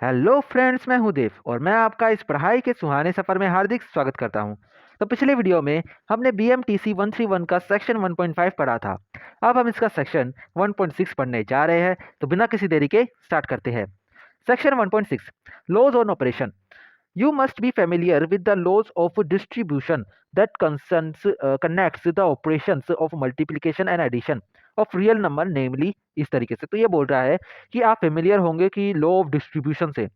Hello friends, मैं हूं देव और मैं आपका इस पढ़ाई के सुहाने सफर में हार्दिक स्वागत करता हूं। तो पिछले वीडियो में हमने BMTC 131 का सेक्शन 1.5 पढ़ा था। अब हम इसका सेक्शन 1.6 पढ़ने जा रहे हैं, तो बिना किसी देरी के स्टार्ट करते हैं। Section 1.6, laws on operation. You must be familiar with the laws of distribution that connects the operations of multiplication and addition of real number, namely इस तरीके से। तो ये बोल रहा है कि आप फेमिलियर होंगे कि लॉ ऑफ डिस्ट्रीब्यूशन से,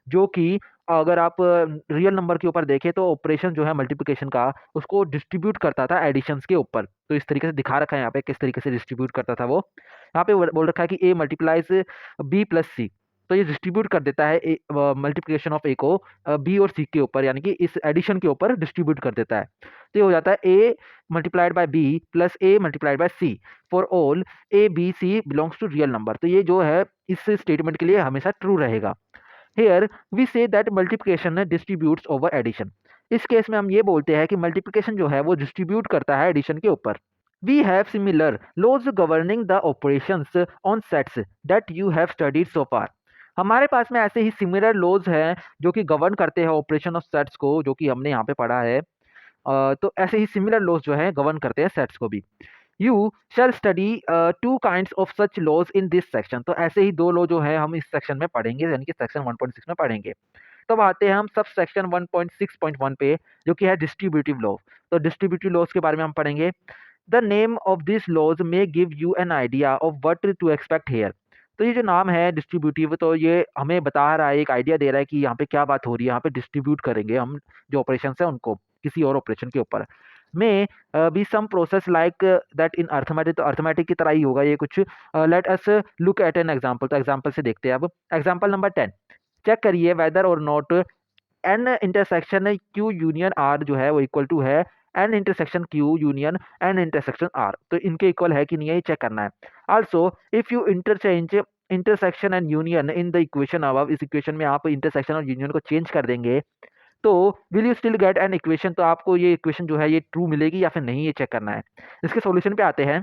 जो कि अगर आप रियल नंबर के ऊपर देखें तो ऑपरेशन जो है मल्टीप्लिकेशन का उसको डिस्ट्रीब्यूट करता था एडिशंस के ऊपर। तो इस तरीके से दिखा रखा है यहाँ पे किस तरीके से डिस्ट्रीब्यूट करता था वो। यहाँ पे बोल रखा है कि ए मल्टीप्लाइज बी प्लस सी, तो ये डिस्ट्रीब्यूट कर देता है मल्टीप्लिकेशन ऑफ ए को बी और सी के ऊपर, यानी कि इस एडिशन के ऊपर डिस्ट्रीब्यूट कर देता है। तो ये हो जाता है A multiplied by B plus A multiplied by C for all A B C belongs to real number. तो ये जो है इस स्टेटमेंट के लिए हमेशा ट्रू रहेगा। Here we say that multiplication distributes over addition. इस केस में हम ये बोलते हैं कि मल्टीप्लिकेशन जो है वो डिस्ट्रीब्यूट करता है एडिशन के ऊपर। We have similar laws governing the operations on sets that you have studied so far. हमारे पास में ऐसे ही सिमिलर लॉज हैं जो कि गवर्न करते हैं ऑपरेशन ऑफ सेट्स को, जो कि हमने यहाँ पे पढ़ा है। तो ऐसे ही सिमिलर लॉज जो है गवर्न करते हैं सेट्स को भी। You shall study two kinds of such laws in this section. तो ऐसे ही दो लॉ जो है हम इस सेक्शन में पढ़ेंगे, यानी कि सेक्शन 1.6 में पढ़ेंगे। तो अब आते हैं हम सब सेक्शन 1.6.1 पे, जो कि है डिस्ट्रीब्यूटिव लॉ। तो डिस्ट्रीब्यूटिव लॉज के बारे में हम पढ़ेंगे। The name of this laws may give you an idea of what to expect here. तो ये जो नाम है डिस्ट्रीब्यूटिव, तो ये हमें बता रहा है, एक आइडिया दे रहा है कि यहाँ पे क्या बात हो रही है। यहाँ पे डिस्ट्रीब्यूट करेंगे हम जो ऑपरेशन है उनको किसी और ऑपरेशन के ऊपर। May be some process like that in arithmetic. तो अर्थमेटिक की तरह ही होगा ये कुछ। Let us look at an example. तो एग्जांपल से देखते हैं अब। एग्जांपल नंबर 10, चेक करिए वेदर और not N intersection Q union R जो है वो इक्वल टू है N intersection Q union N intersection R. तो इनके इक्वल है कि नहीं है, ये चेक करना है। Also if you interchange intersection and union in the equation above, इस इक्वेशन में आप इंटरसेक्शन और यूनियन को चेंज कर देंगे तो will you still get an equation. तो आपको ये इक्वेशन जो है ये ट्रू मिलेगी या फिर नहीं, ये चेक करना है। इसके सॉल्यूशन पे आते हैं।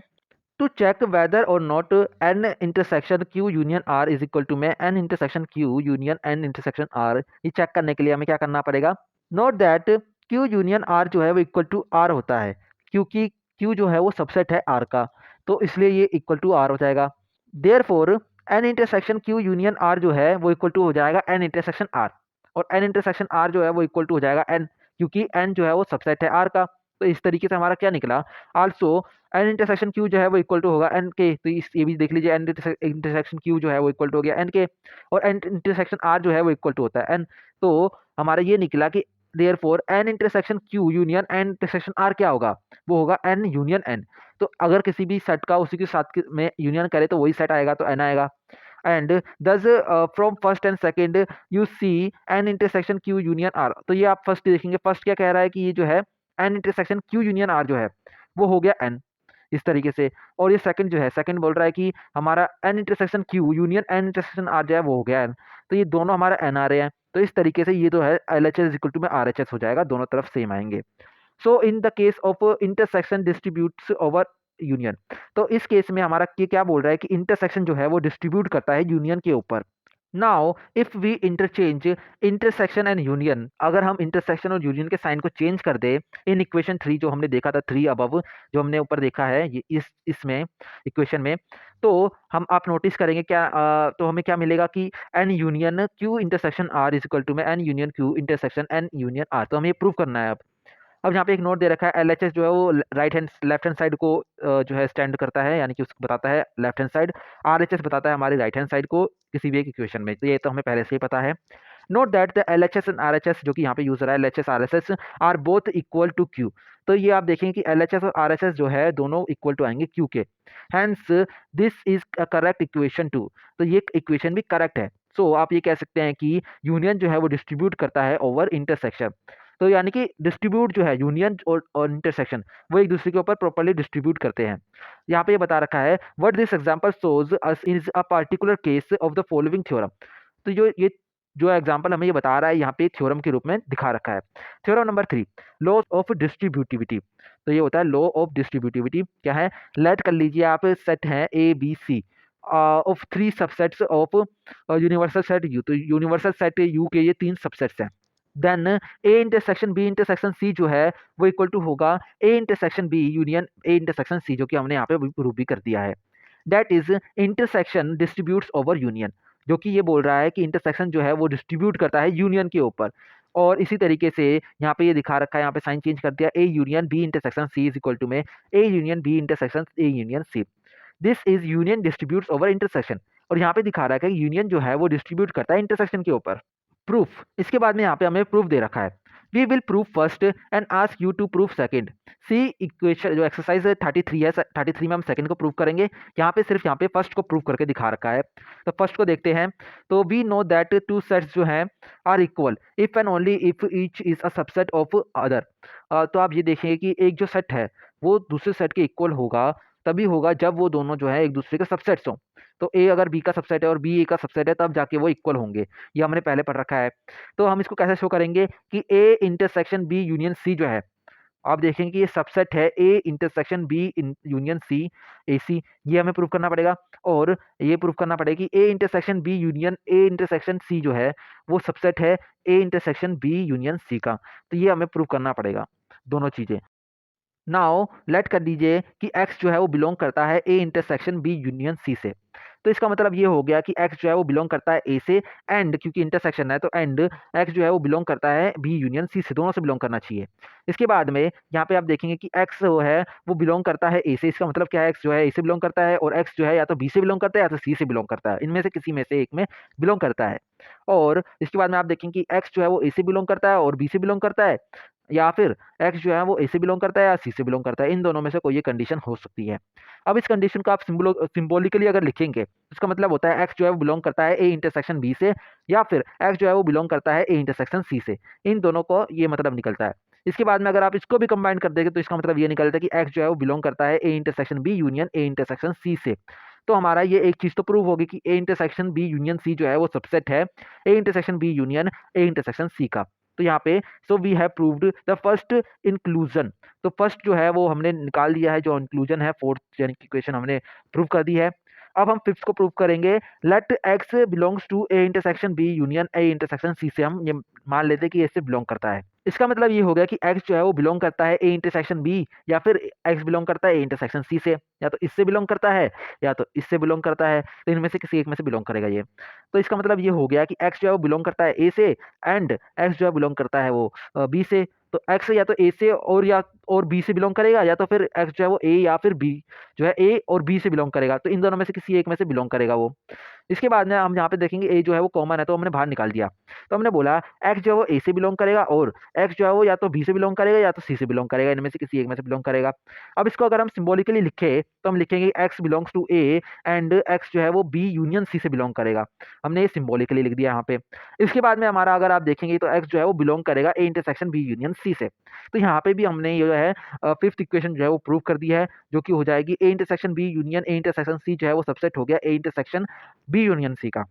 टू चेक वेदर और not N intersection Q union R is equal to में N intersection Q union N intersection R, ये चेक करने के लिए हमें क्या करना पड़ेगा। Note that Q union R जो है वो इक्वल टू आर होता है, क्योंकि क्यू जो है वो सबसेट है आर का, तो इसलिए ये इक्वल टू आर हो जाएगा। Therefore N intersection Q union R जो है वो इक्वल टू हो जाएगा एन इंटरसेक्शन आर, और एन इंटरसेक्शन आर जो है वो इक्वल टू हो जाएगा एन, क्योंकि एन जो है वो सबसेट है आर का। तो इस तरीके से हमारा क्या निकला, आल्सो एन इंटरसेक्शन क्यू जो है वो इक्वल टू होगा एन के। तो इस ये भी देख लीजिए, एन इंटरसेक्शन क्यू जो है वो इक्वल टू हो गया एन के, और एन इंटरसेक्शन आर जो है वो इक्वल टू होता है एन। तो हमारा ये निकला कि therefore N intersection Q union N intersection R क्या होगा, वो होगा एन यूनियन एन। तो अगर किसी भी सेट का उसी के साथ में यूनियन करे तो वही सेट आएगा, तो एन आएगा। And thus from first and second you see N intersection Q union R. तो ये आप फर्स्ट देखेंगे, फर्स्ट क्या कह रहा है कि ये जो है N intersection Q union R जो है वो हो गया एन, इस तरीके से। और ये सेकंड जो है, सेकंड बोल रहा है कि हमारा N intersection Q union N intersection R जो है वो हो गया एन। तो ये दोनों हमारा एन आ रहे हैं, तो इस तरीके से ये जो है L H S equal to में आर एच एस हो जाएगा, दोनों तरफ सेम आएंगे। So in the case of intersection distributes over union. तो इस केस में हमारा ये क्या बोल रहा है कि इंटरसेक्शन जो है वो डिस्ट्रीब्यूट करता है यूनियन के ऊपर। Now if we interchange intersection and union, अगर हम इंटरसेक्शन और यूनियन के साइन को चेंज कर दे इन इक्वेशन 3 जो हमने देखा था, 3 अबव जो हमने ऊपर देखा है ये इसमें इक्वेशन में, तो हम आप नोटिस करेंगे क्या, तो हमें क्या मिलेगा कि N union Q intersection R is equal to में N union Q intersection N union R. तो हमें ये प्रूव करना है। अब यहाँ पे एक नोट दे रखा है, एलएचएस जो है वो right hand left hand side को जो है स्टैंड करता है, यानी कि उसको बताता है लेफ्ट हैंड साइड। आरएचएस बताता है हमारी राइट हैंड साइड को किसी भी एक इक्वेशन में, तो ये तो हमें पहले से ही पता है। Note that the LHS and RHS जो कि यहाँ पे यूज हो रहा है, LHS RHS are both equal to Q. तो ये आप देखेंगे कि एलएचएस और आरएचएस जो है दोनों इक्वल टू आएंगे क्यू के। Hence this is a correct equation too. तो ये इक्वेशन भी करेक्ट है। सो आप ये कह सकते हैं कि यूनियन जो है वो डिस्ट्रीब्यूट करता है ओवर इंटरसेक्शन। तो यानी कि डिस्ट्रीब्यूट जो है यूनियन और इंटरसेक्शन वो एक दूसरे के ऊपर प्रॉपर्ली डिस्ट्रीब्यूट करते हैं। यहाँ पे ये बता रखा है what this example shows us is a particular case of the following theorem. तो जो एग्जांपल हमें ये बता रहा है यहाँ पे थ्योरम के रूप में दिखा रखा है। Theorem number 3, law of distributivity. तो ये होता है लॉ ऑफ डिस्ट्रीब्यूटिविटी क्या है, लेट कर लीजिए आप सेट है A B C. Of 3 subsets of universal set U. तो यूनिवर्सल सेट यू के ये 3 सबसेट्स हैं। Then A intersection B intersection C जो है वो इक्वल टू होगा A intersection B union A intersection C, जो कि हमने यहाँ पे प्रूव भी कर दिया है। That is intersection distributes over union, जो कि ये बोल रहा है कि इंटरसेक्शन जो है वो डिस्ट्रीब्यूट करता है यूनियन के ऊपर। और इसी तरीके से यहाँ पे ये दिखा रखा है, यहाँ पे साइन चेंज कर दिया, A union B intersection C is equal to में A union B intersection A union C. This is union distributes over intersection. और यहाँ पे दिखा रहा है कि यूनियन जो है वो डिस्ट्रीब्यूट करता है इंटरसेक्शन के ऊपर। प्रूफ, इसके बाद में यहाँ पे हमें प्रूफ दे रखा है। We will prove first and ask you to prove second. See equation जो एक्सरसाइज 33 है, 33 में हम सेकंड को प्रूव करेंगे। यहाँ पे सिर्फ यहाँ पे फर्स्ट को प्रूव करके दिखा रखा है। तो फर्स्ट को देखते हैं। तो we know that two sets जो हैं are equal if and only if each is a subset of other. तो आप ये देखेंगे कि एक जो सेट है वो दूसरे सेट के इक्वल होगा तभी होगा जब वो दोनों जो है एक दूसरे के सबसेट्स हों। तो ए अगर बी का सबसेट है और बी ए का सबसेट है तब जाके वो इक्वल होंगे। ये हमने पहले पढ़ रखा है। तो हम इसको कैसे शो करेंगे कि A intersection B union C जो है, आप देखेंगे कि ये सबसेट है A intersection B union C A C, ये हमें प्रूव करना पड़ेगा। और ये प्रूव करना पड़ेगा कि A intersection B union A intersection C जो है वो सबसेट है A intersection B union C का। तो ये हमें प्रूव करना पड़ेगा दोनों चीजें। नाउ लेट कर दीजिए कि x जो है वो बिलोंग करता है a intersection b union c से। तो इसका मतलब ये हो गया कि x जो है वो बिलोंग करता है a से, एंड क्योंकि इंटरसेक्शन है तो एंड x जो है वो बिलोंग करता है b यूनियन c से, दोनों से बिलोंग करना चाहिए। इसके बाद में यहाँ पे आप देखेंगे कि x जो है वो बिलोंग करता है a से। इसका मतलब क्या है, x जो है a से बिलोंग करता है और x जो है या तो b से बिलोंग करता है या तो c से बिलोंग करता है, इनमें से किसी में से एक में बिलोंग करता है। और इसके बाद में आप देखेंगे कि x जो है वो a से बिलोंग करता है और b से बिलोंग करता है, या फिर x जो है वो a से बिलोंग करता है या c से बिलोंग करता है, इन दोनों में से कोई एक कंडीशन हो सकती है। अब इस कंडीशन को आप सिंबॉलिकली अगर लिखेंगे इसका मतलब होता है x जो है वो बिलोंग करता है a इंटरसेक्शन b से, या फिर x जो है वो बिलोंग करता है a इंटरसेक्शन c से, इन दोनों को ये मतलब निकलता है। इसके बाद में अगर आप इसको भी कंबाइन कर देंगे तो इसका मतलब ये निकलता है कि x जो है वो बिलोंग करता है a intersection b union a intersection c से। तो हमारा ये एक चीज तो प्रूव होगी कि a intersection b union c जो है वो सबसेट है a intersection b union a intersection c का। तो यहाँ पे so we have proved the first inclusion. तो फर्स्ट जो है वो हमने निकाल दिया है, जो इंक्लूजन है फोर्थ यानी कि इक्वेशन हमने प्रूव कर दी है। अब हम फिफ्थ को प्रूव करेंगे। Let x belongs to A intersection B union A intersection C से हम ये मान लेते हैं कि इससे बिलोंग करता है। इसका मतलब ये हो गया कि एक्स जो है वो बिलोंग करता है ए इंटरसेक्शन बी, या फिर एक्स बिलोंग करता है ए इंटरसेक्शन सी से, या तो इससे बिलोंग करता है या तो इससे बिलोंग करता है, तो इनमें से किसी एक में से बिलोंग करेगा ये। तो इसका मतलब ये हो गया कि एक्स जो है वो बिलोंग करता है ए से, एंड एक्स जो है बिलोंग करता है वो बी से। तो एक्स या तो ए से और बी से बिलोंग करेगा, या तो फिर एक्स जो है वो ए या फिर बी जो है ए और बी से बिलोंग करेगा, तो इन दोनों में से किसी एक में से बिलोंग करेगा वो। इसके बाद में हम यहाँ पे देखेंगे ए जो है वो कॉमन है तो हमने बाहर निकाल दिया। तो हमने बोला एक्स जो है वो ए से बिलोंग करेगा और एक्स जो है वो या तो बी से बिलोंग करेगा या तो सी से बिलोंग करेगा, इनमें से किसी एक में से बिलोंग करेगा। अब इसको अगर हम सिंबॉलिकली लिखे तो हम लिखेंगे x belongs to A and x जो है वो बी यूनियन सी से बिलोंग करेगा। हमने ये सिंबॉलिकली लिख दिया यहाँ पे। इसके बाद में हमारा अगर आप देखेंगे तो एक्स जो है वो बिलोंग करेगा A intersection B union C से। तो यहाँ पे भी हमने ये जो है फिफ्थ इक्वेशन जो है वो प्रूव कर दी है, जो कि हो जाएगी A intersection B union A intersection C जो है वो सबसेट हो गया A intersection B union C का।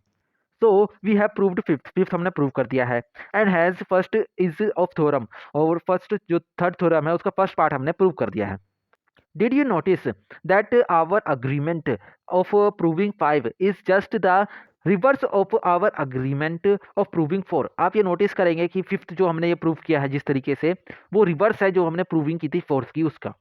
So we have proved fifth हमने प्रूव कर दिया है। And has first is of theorem, और फर्स्ट जो थर्ड थ्योरम है उसका फर्स्ट पार्ट हमने प्रूव कर दिया है। Did you notice that our agreement of proving 5 is just the reverse of our agreement of proving 4? आप ये नोटिस करेंगे कि फिफ्थ जो हमने ये प्रूव किया है जिस तरीके से, वो रिवर्स है जो हमने प्रूविंग की थी फोर्थ की उसका।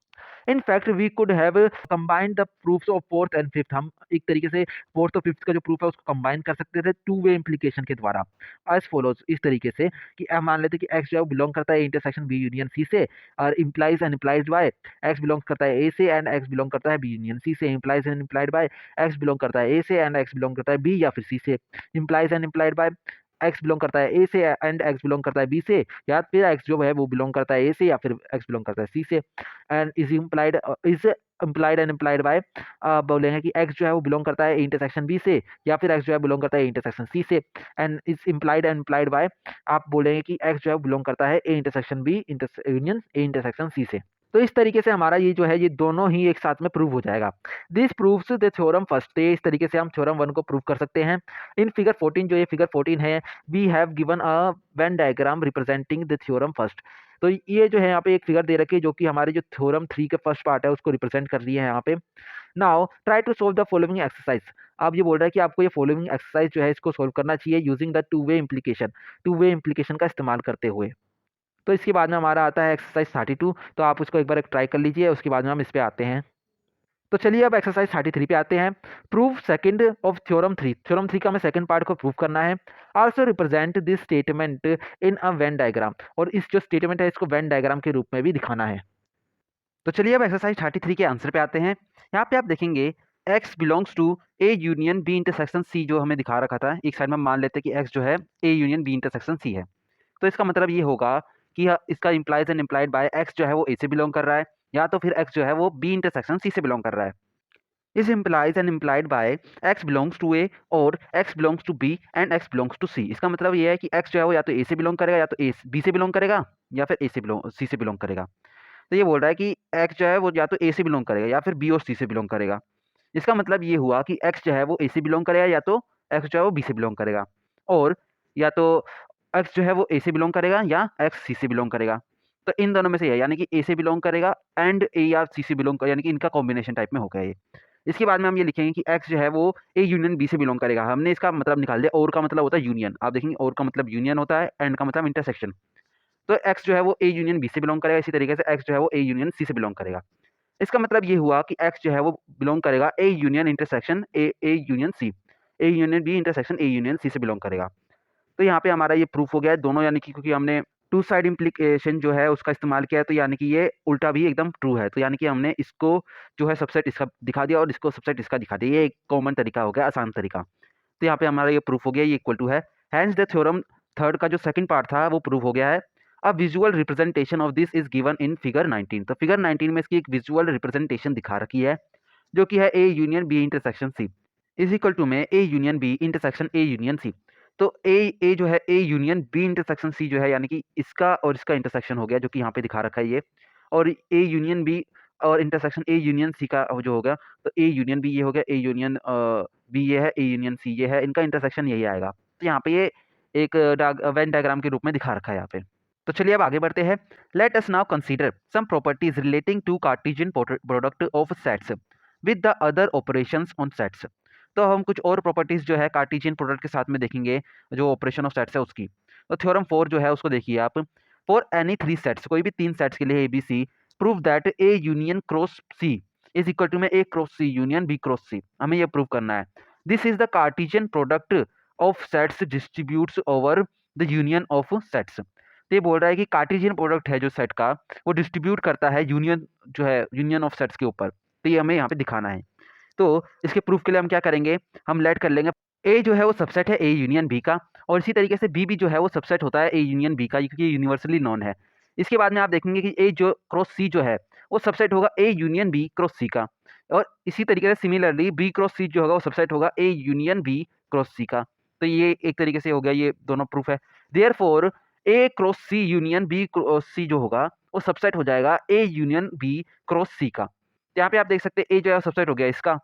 In fact we could have combined the proofs of fourth and fifth. हम एक तरीके से फोर्थ और फिफ्थ का जो प्रूफ है उसको कंबाइन कर सकते थे टू वे इम्प्लीकेशन के द्वारा, एज फॉलोज, इस तरीके से कि मान लेते कि एक्स जो है बिलोंग करता है इंटरसेक्शन बी यूनियन सी से, और implies and implied by x belong करता है ए से एंड एक्स बिलोंग करता है बी यूनियन सी से, implies and implied by x belong करता है ए से एंड एक्स बिलोंग करता है बी या फिर सी से, implies and implied by x belong करता है ए से एंड एक्स बिलोंग करता है बी से, या फिर एक्स जो है वो बिलोंग करता है ए से या फिर एक्स बिलोंग करता है सी से, and is implied and implied by बोलेंगे कि एक्स जो है वो बिलोंग करता है इंटरसेक्शन बी से, या फिर एक्स जो है बिलोंग करता है इंटरसेक्शन सी से, and is implied and implied by आप बोलेंगे कि एक्स जो है बिलोंग करता है A intersection B union A intersection C से। तो इस तरीके से हमारा ये जो है ये दोनों ही एक साथ में प्रूव हो जाएगा। This proves the theorem first. इस तरीके से हम थ्योरम 1 को प्रूव कर सकते हैं। इन फिगर 14 जो ये फिगर 14 है, we have given a Venn diagram representing the theorem first. तो ये जो है यहाँ पे एक फिगर दे रखी है जो कि हमारे जो थ्योरम 3 के फर्स्ट पार्ट है उसको रिप्रेजेंट कर रही है यहाँ पे। Now try to solve the following exercise. अब ये बोल रहा है कि आपको ये फॉलोइंग एक्सरसाइज जो है इसको सोल्व करना चाहिए using the two way implication, two way implication का इस्तेमाल करते हुए। तो इसके बाद में हमारा आता है एक्सरसाइज 32। तो आप उसको एक बार ट्राई कर लीजिए, उसके बाद में हम इस पे आते हैं। तो चलिए अब एक्सरसाइज 33 पे आते हैं। Prove second of theorem 3। Theorem 3 का हमें सेकंड पार्ट को प्रूव करना है। Also represent this statement in a Venn diagram. और इस जो स्टेटमेंट है इसको वेन डायग्राम के रूप में भी दिखाना है। तो चलिए अब एक्सरसाइज 33 के आंसर पे आते हैं। यहाँ पे आप देखेंगे x belongs to A union B intersection C जो हमें दिखा रखा था। एक साइड में मान लेते हैं कि x जो है A union B intersection C है। तो इसका मतलब ये होगा कि इसका implies and implied by x जो है वो a से बिलोंग कर रहा है, या तो फिर x जो है वो b इंटरसेक्शन c से बिलोंग कर रहा है। इस implies and implied by x belongs to a और x belongs to b and x belongs to c। इसका मतलब ये है कि x जो है वो या तो a से बिलोंग करेगा, या तो a b से बिलोंग करेगा, या फिर c से बिलोंग करेगा। तो ये बोल रहा है कि x जो है वो या तो a से बिलोंग करेगा या फिर b और c से बिलोंग करेगा। इसका मतलब ये हुआ कि x जो है वो a से बिलोंग करेगा, या तो x जो है वो b से बिलोंग करेगा, और या तो x जो है वो a से बिलोंग करेगा या x c से बिलोंग करेगा। तो इन दोनों में से है, यानी कि a से बिलोंग करेगा एंड a या c से बिलोंग करेगा, यानी कि इनका कॉम्बिनेशन टाइप में हो गया ये। इसके बाद में हम ये लिखेंगे कि x जो है वो a यूनियन b से बिलोंग करेगा। हमने इसका मतलब निकाल दिया, और का मतलब होता है यूनियन। आप देखेंगे और का मतलब यूनियन होता है, एंड का मतलब इंटरसेक्शन। तो x जो है वो a यूनियन b से बिलोंग करेगा, इसी तरीके से x जो है वो a यूनियन c से बिलोंग करेगा। इसका मतलब ये हुआ कि x जो है वो बिलोंग करेगा a union intersection a union c, a union b intersection a union c से बिलोंग करेगा। तो यहाँ पे हमारा ये प्रूफ हो गया है दोनों, यानी कि क्योंकि हमने टू साइड इम्प्लीकेशन जो है उसका इस्तेमाल किया है, तो यानी कि ये उल्टा भी एकदम ट्रू है। तो यानी कि हमने इसको जो है सबसेट इसका दिखा दिया और इसको सबसेट इसका दिखा दिया। ये एक कॉमन तरीका हो गया, आसान तरीका। तो यहाँ पे हमारा ये प्रूफ हो गया, ये इक्वल टू है। हैंस द थ्योरम थर्ड का जो सेकंड पार्ट था वो प्रूफ हो गया है। अब visual representation of this is given in figure 19। तो फिगर 19 में इसकी एक विजुअल रिप्रेजेंटेशन दिखा रखी है, जो कि है A union B intersection C is equal to में A union B intersection A union C. तो ए जो है A union B intersection C जो है, यानी कि इसका और इसका इंटरसेक्शन हो गया, जो कि यहाँ पे दिखा रखा है ये। और ए यूनियन बी और इंटरसेक्शन ए यूनियन सी का जो होगा, तो ए यूनियन बी ये हो गया, ए यूनियन बी ये है, ए यूनियन सी ये है, इनका इंटरसेक्शन यही आएगा। तो यहाँ पे ये एक वेन डायग्राम के रूप में दिखा रखा है यहाँ पे। तो चलिए अब आगे बढ़ते हैं। Let us now consider some properties relating to Cartesian product of sets with the other operations on sets. तो हम कुछ और प्रॉपर्टीज जो है कार्टेशियन प्रोडक्ट के साथ में देखेंगे, जो ऑपरेशन ऑफ सेट्स है उसकी। तो थ्योरम 4 जो है उसको देखिए आप। फॉर एनी 3 सेट्स, कोई भी 3 सेट्स के लिए A B C, prove that A union cross C is equal to में A cross C union B cross C. हमें ये प्रूव करना है। This is the Cartesian product of sets distributes over the union of sets. तो ये बोल रहा है कि कार्टेशियन प्रोडक्ट है जो सेट का, वो डिस्ट्रीब्यूट करता है यूनियन जो है यूनियन ऑफ सेट्स के ऊपर। तो ये हमें यहाँ पे दिखाना है। तो इसके प्रूफ के लिए हम क्या करेंगे, हम लेट कर लेंगे ए जो है वो सबसेट है ए यूनियन बी का, और इसी तरीके से बी भी जो है वो सबसेट होता है ए यूनियन बी का, क्योंकि ये यूनिवर्सली नॉन है। इसके बाद में आप देखेंगे कि ए जो क्रॉस सी जो है वो सबसेट होगा ए यूनियन बी क्रॉस सी का, और इसी तरीके से सिमिलरली बी क्रॉस सी जो होगा वो सबसेट होगा ए यूनियन बी क्रॉस सी का। तो ये एक तरीके से हो गया, ये दोनों प्रूफ है। देयरफॉर ए cross C union B cross C जो होगा वो सबसेट हो जाएगा ए यूनियन बी क्रॉस सी का। तो यहाँ पे आप देख सकते हैं ए जो है सबसेट हो गया इसका।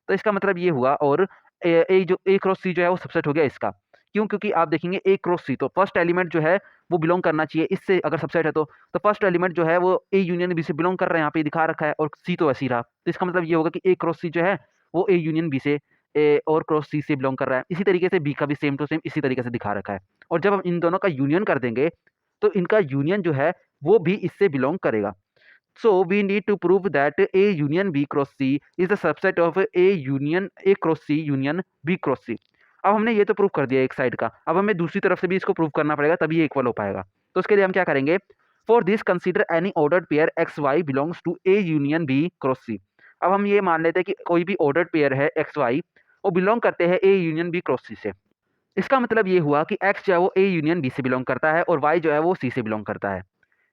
तो इसका मतलब ये हुआ, और ए जो ए क्रॉस सी जो है वो सबसेट हो गया इसका। क्यों? क्योंकि आप देखेंगे ए क्रॉस सी, तो फर्स्ट एलिमेंट जो है वो बिलोंग करना चाहिए इससे, अगर सबसेट है तो फर्स्ट एलिमेंट जो है वो ए यूनियन बी से बिलोंग कर रहा है, यहाँ पे दिखा रखा है, और सी तो ऐसे ही रहा। तो इसका मतलब ये होगा कि ए क्रॉस सी जो है वो ए यूनियन बी से ए और क्रॉस सी से बिलोंग कर रहा है। इसी तरीके से बी का भी सेम टू सेम इसी तरीके से दिखा रखा है। और जब हम इन दोनों का यूनियन कर देंगे तो इनका यूनियन जो है वो भी इससे बिलोंग करेगा। So we need to prove that A union B cross C is the subset of A cross C union B cross C। अब हमने ये तो प्रूव कर दिया एक साइड का, अब हमें दूसरी तरफ से भी इसको प्रूव करना पड़ेगा, तभी ये इक्वल हो पाएगा। तो उसके लिए हम क्या करेंगे, for this consider any ordered pair X Y belongs to A union B cross C. अब हम ये मान लेते हैं कि कोई भी ऑर्डर्ड पेयर है एक्स वाई, वो बिलोंग करते हैं A union B cross C से। इसका मतलब ये हुआ कि एक्स जो है वो ए यूनियन बी से बिलोंग करता है और वाई जो है वो सी से बिलोंग करता है।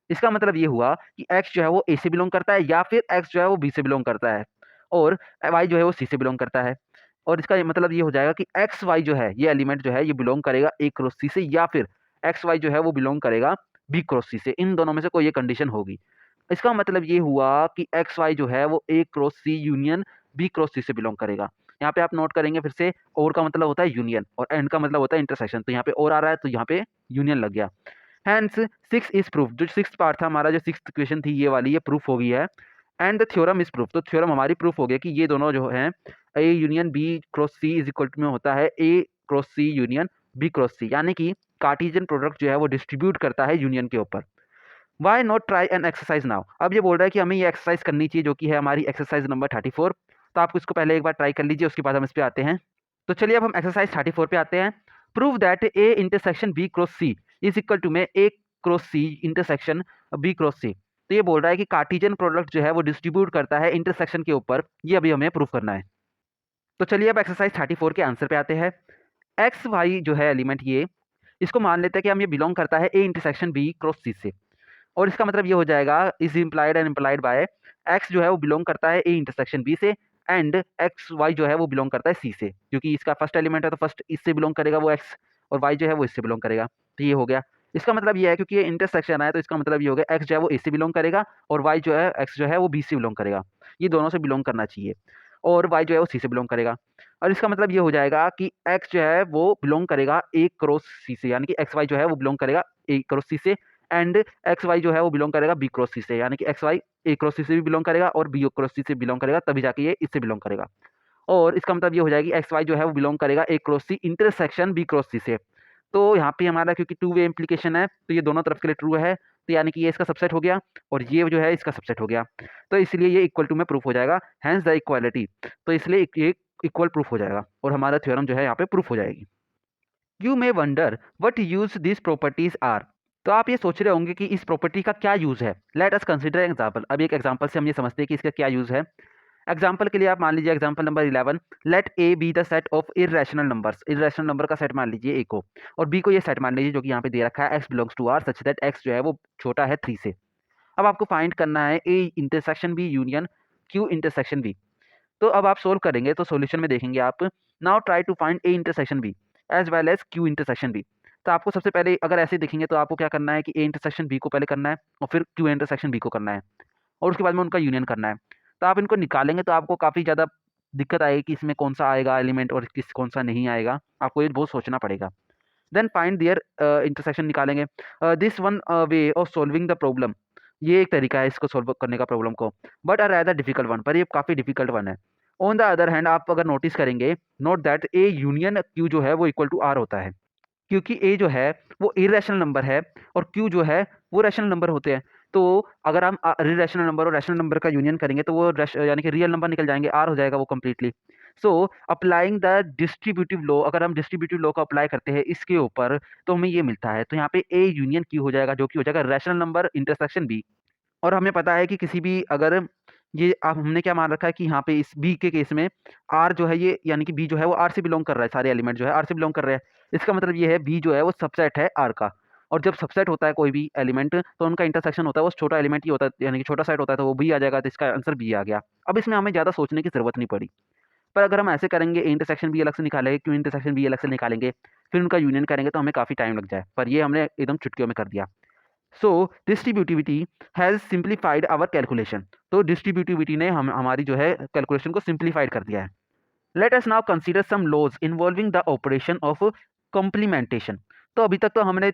इसका मतलब ये हुआ कि x जो है वो a से बिलोंग करता है, या फिर x जो है वो b से बिलोंग करता है, और y जो है वो c से बिलोंग करता है। और इसका मतलब ये हो जाएगा कि एक्स वाई जो है ये एलिमेंट जो है ये बिलोंग करेगा a क्रॉस c से, या फिर एक्स वाई जो है वो बिलोंग करेगा b क्रॉस c से। इन दोनों में से कोई एक कंडीशन होगी। इसका मतलब ये हुआ कि एक्स वाई जो है वो ए cross C union B cross C से बिलोंग करेगा। यहाँ पे आप नोट करेंगे फिर से, और का मतलब होता है यूनियन और एंड का मतलब होता है इंटरसेक्शन। तो यहाँ पे और आ रहा है तो यहाँ पे यूनियन लग गया। हैंस 6 इज प्रूफ, जो 6th पार्ट था हमारा, जो 6th इक्वेशन थी ये वाली, ये प्रूफ हो गई है। And the theorem is proof, तो थ्योरम हमारी प्रूफ हो गया कि ये दोनों जो है A union B cross C is equal to में होता है A cross C union B cross C, यानी कि कार्टेशियन प्रोडक्ट जो है वो डिस्ट्रीब्यूट करता है यूनियन के ऊपर। Why not try an exercise now, अब ये बोल रहा है कि हमें ये एक्सरसाइज करनी चाहिए जो कि है हमारी एक्सरसाइज नंबर 34। तो आप इसको पहले एक बार ट्राई कर लीजिए, उसके बाद हम इस पे आते हैं। तो चलिए अब हम एक्सरसाइज 34 पे आते हैं। Prove that A intersection B cross C is equal to में A cross C intersection B cross C. तो ये बोल रहा है कि कार्टेशियन प्रोडक्ट जो है वो डिस्ट्रीब्यूट करता है इंटरसेक्शन के ऊपर, ये अभी हमें प्रूव करना है। तो चलिए अब एक्सरसाइज 34 के आंसर पे आते हैं। एक्स वाई जो है एलिमेंट, ये इसको मान लेते हैं कि हम ये बिलोंग करता है A intersection B cross C से, और इसका मतलब ये हो जाएगा is implied and implied by x जो है वो बिलोंग करता है ए इंटरसेक्शन बी से, एंड एक्स वाई जो है वो बिलोंग करता है सी से, क्योंकि इसका फर्स्ट एलिमेंट है तो फर्स्ट इससे बिलोंग करेगा वो एक्स, और वाई जो है वो इससे बिलोंग करेगा। तो ये हो गया। इसका मतलब ये है क्योंकि ये इंटरसेक्शन है तो इसका मतलब ये हो गया एक्स जो है वो ए से बिलोंग करेगा और वाई जो है एक्स जो है वो बी से बिलोंग करेगा, ये दोनों से बिलोंग करना चाहिए, और वाई जो है वो सी से बिलोंग करेगा। और इसका मतलब ये हो जाएगा कि एक्स जो है वो बिलोंग करेगा ए क्रॉस सी से, यानी कि एक्स वाई जो है वो बिलोंग करेगा ए क्रॉस सी से, एंड एक्स वाई जो है वो बिलोंग करेगा बी क्रॉस सी से, यानी कि एक्स वाई ए क्रॉस सी से भी बिलोंग करेगा और बी क्रॉस सी से बिलोंग करेगा, तभी जाके ये इससे बिलोंग करेगा। और इसका मतलब ये हो जाएगी एक्स वाई जो है वो बिलोंग करेगा A cross C intersection B cross C से। तो यहाँ पे हमारा क्योंकि टू वे इम्प्लीकेशन है तो ये दोनों तरफ के लिए ट्रू है, तो यानी कि ये इसका सबसेट हो गया और ये जो है इसका सबसेट हो गया, तो इसलिए ये इक्वल टू में प्रूफ हो जाएगा, हैंस द इक्वालिटी। तो इसलिए ये इक्वल प्रूफ हो जाएगा और हमारा थ्योरम जो है यहाँ पे प्रूफ हो जाएगी। You may wonder what use this properties are, तो आप ये सोच रहे होंगे कि इस प्रॉपर्टी का क्या यूज है। लेट अस कंसिडर एग्जाम्पल, अब एक एग्जाम्पल से हम ये समझते हैं कि इसका क्या यूज है। एग्जाम्पल के लिए आप मान लीजिए example number 11, let A B the set of irrational numbers, irrational number का सेट मान लीजिए ए को, और बी को ये सेट मान लीजिए जो कि यहाँ पे दे रखा है x belongs to R such that x जो है वो छोटा है 3 से। अब आपको फाइंड करना है A intersection B union Q intersection B. तो अब आप सोल्व करेंगे तो सॉल्यूशन में देखेंगे आप, now try to find A intersection B as well as Q intersection B. तो आपको सबसे पहले अगर ऐसे देखेंगे तो आपको क्या करना है कि ए इंटरसेक्शन बी को पहले करना है और फिर क्यू इंटरसेक्शन बी को करना है, और उसके बाद में उनका यूनियन करना है। तो आप इनको निकालेंगे तो आपको काफ़ी ज़्यादा दिक्कत आएगी कि इसमें कौन सा आएगा एलिमेंट और किस कौन सा नहीं आएगा, आपको ये बहुत सोचना पड़ेगा। देन फाइंड देयर इंटरसेक्शन निकालेंगे। This one way of solving the problem, ये एक तरीका है इसको सॉल्व करने का प्रॉब्लम को, but a rather difficult one, पर ये काफ़ी डिफिकल्ट वन है। ऑन द अदर हैंड आप अगर नोटिस करेंगे, note that A union Q जो है वो इक्वल टू आर होता है, क्योंकि ए जो है वो इरेशनल नंबर है और क्यू जो है वो रैशनल नंबर होते हैं। तो अगर हम इरेशनल नंबर और रैशनल नंबर का यूनियन करेंगे तो वो यानी कि रियल नंबर निकल जाएंगे, आर हो जाएगा वो completely. So applying the distributive law, अगर हम डिस्ट्रीब्यूटिव लॉ को अप्लाई करते हैं इसके ऊपर तो हमें ये मिलता है, तो यहाँ पे ए यूनियन क्यू हो जाएगा जो कि हो जाएगा रैशनल नंबर इंटरसेक्शन बी। और हमें पता है कि किसी भी अगर ये अब हमने क्या मान रखा है कि यहाँ पे इस बी के केस में आर जो है ये, यानी कि बी जो है वो आर से बिलोंग कर रहा है, सारे एलिमेंट जो है आर से बिलोंग कर रहे हैं। इसका मतलब ये है बी जो है वो सबसेट है आर का, और जब सबसेट होता है कोई भी एलिमेंट तो उनका इंटरसेक्शन होता है वो छोटा एलिमेंट ही होता है, यानी कि छोटा सेट होता है, तो वो बी आ जाएगा, तो इसका आंसर बी आ गया। अब इसमें हमें ज़्यादा सोचने की जरूरत नहीं पड़ी। पर अगर हम ऐसे करेंगे ए इंटरसेक्शन बी अलग से निकालेंगे, क्यू इंटरसेक्शन बी अलग से निकालेंगे, फिर उनका यूनियन करेंगे तो हमें काफ़ी टाइम लग जाए, पर ये हमने एकदम चुटकियों में कर दिया। So distributivity has simplified our calculation, तो डिस्ट्रीब्यूटिविटी ने हमारी जो है कैलकुलेशन को सिंप्लीफाइड कर दिया है। Let us now consider some laws involving the operation of complementation. तो अभी तक तो हमने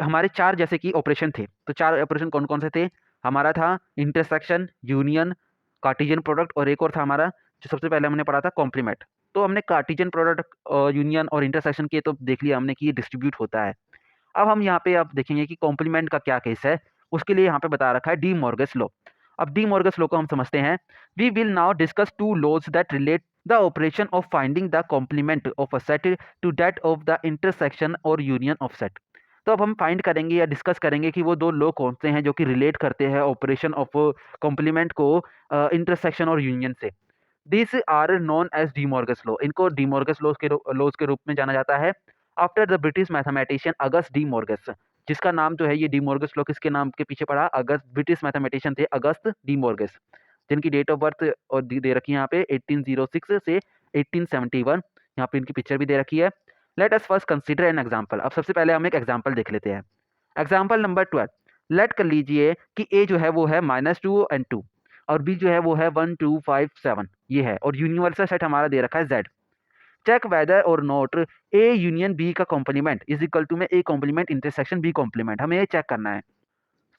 हमारे चार जैसे कि ऑपरेशन थे, तो चार ऑपरेशन कौन कौन से थे, हमारा था इंटरसेक्शन, यूनियन, कार्टेशियन प्रोडक्ट, और एक और था हमारा जो सबसे पहले हमने पढ़ा था कॉम्प्लीमेंट। तो हमने कार्टेशियन प्रोडक्ट, यूनियन और इंटरसेक्शन के तो देख लिया हमने कि ये डिस्ट्रीब्यूट होता है। अब हम यहाँ पे आप देखेंगे कि कॉम्प्लीमेंट का क्या केस है, उसके लिए यहाँ पे बता रखा है डी मॉर्गस लॉ। अब डी मॉर्गस लॉ को हम समझते हैं। We will now discuss two laws that relate the operation of finding the complement of a set to that of the intersection और यूनियन ऑफ सेट। तो अब हम find करेंगे या डिस्कस करेंगे कि वो दो लॉ कौन से हैं जो कि रिलेट करते हैं ऑपरेशन ऑफ कॉम्प्लीमेंट को इंटरसेक्शन और यूनियन से। This are known as De Morgan's law, इनको डी मॉर्गस लॉज के रूप में जाना जाता है। After the British mathematician August De Morgan's, जिसका नाम जो है ये डी मॉर्गस लॉ किसके नाम के पीछे पड़ा, अगस्त ब्रिटिश मैथमेटिशियन थे अगस्त डी मॉर्गस, जिनकी डेट ऑफ बर्थ और दे रखी है यहाँ पे 1806 से 1871, यहाँ पे इनकी पिक्चर भी दे रखी है। Let us first consider an example, अब सबसे पहले हम एक एग्जांपल देख लेते हैं। एग्जांपल नंबर 12, लेट कर लीजिए कि ए जो है वो है -2 एंड 2 और बी जो है वो है 1 2 5 7 ये है, और यूनिवर्सल सेट हमारा दे रखा है जेड। चेक वेदर और नॉट ए यूनियन बी का कॉम्प्लीमेंट इज इक्वल टू में A complement intersection B complement, हमें ये चेक करना है।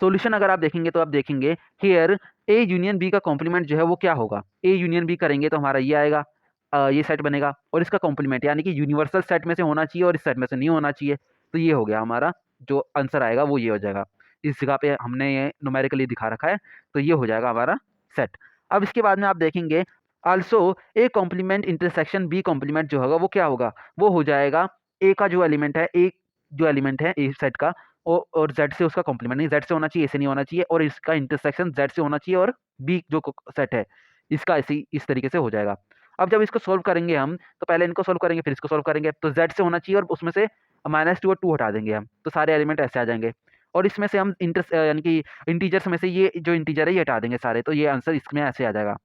सॉल्यूशन अगर आप देखेंगे तो आप देखेंगे हियर ए यूनियन बी का कॉम्प्लीमेंट जो है वो क्या होगा, ए यूनियन बी करेंगे तो हमारा ये आएगा, ये सेट बनेगा, और इसका कॉम्प्लीमेंट यानी कि यूनिवर्सल सेट में से होना चाहिए और इस सेट में से नहीं होना चाहिए, तो ये हो गया हमारा जो आंसर आएगा वो ये हो जाएगा। इस जगह पे हमने ये न्यूमेरिकली दिखा रखा है, तो ये हो जाएगा हमारा सेट। अब इसके बाद में आप देखेंगे also A complement intersection B complement जो होगा वो क्या होगा, वो हो जाएगा ए का जो एलिमेंट है, ए जो एलिमेंट है ए सेट का और जेड से उसका कॉम्प्लीमेंट, नहीं जेड से होना चाहिए, ए से नहीं होना चाहिए, और इसका इंटरसेक्शन जेड से होना चाहिए, और बी जो सेट है इसका ऐसे इस तरीके से हो जाएगा। अब जब इसको सोल्व करेंगे हम, तो पहले इनको सोल्व करेंगे फिर इसको सोल्व करेंगे, तो जेड से होना चाहिए और उसमें से -2 और 2 हटा देंगे हम, तो सारे एलिमेंट ऐसे आ जाएंगे, और इसमें से हम यानी कि इंटीजर्स में से ये जो इंटीजर है ये हटा देंगे सारे, तो ये आंसर इसमें ऐसे आ जाएगा।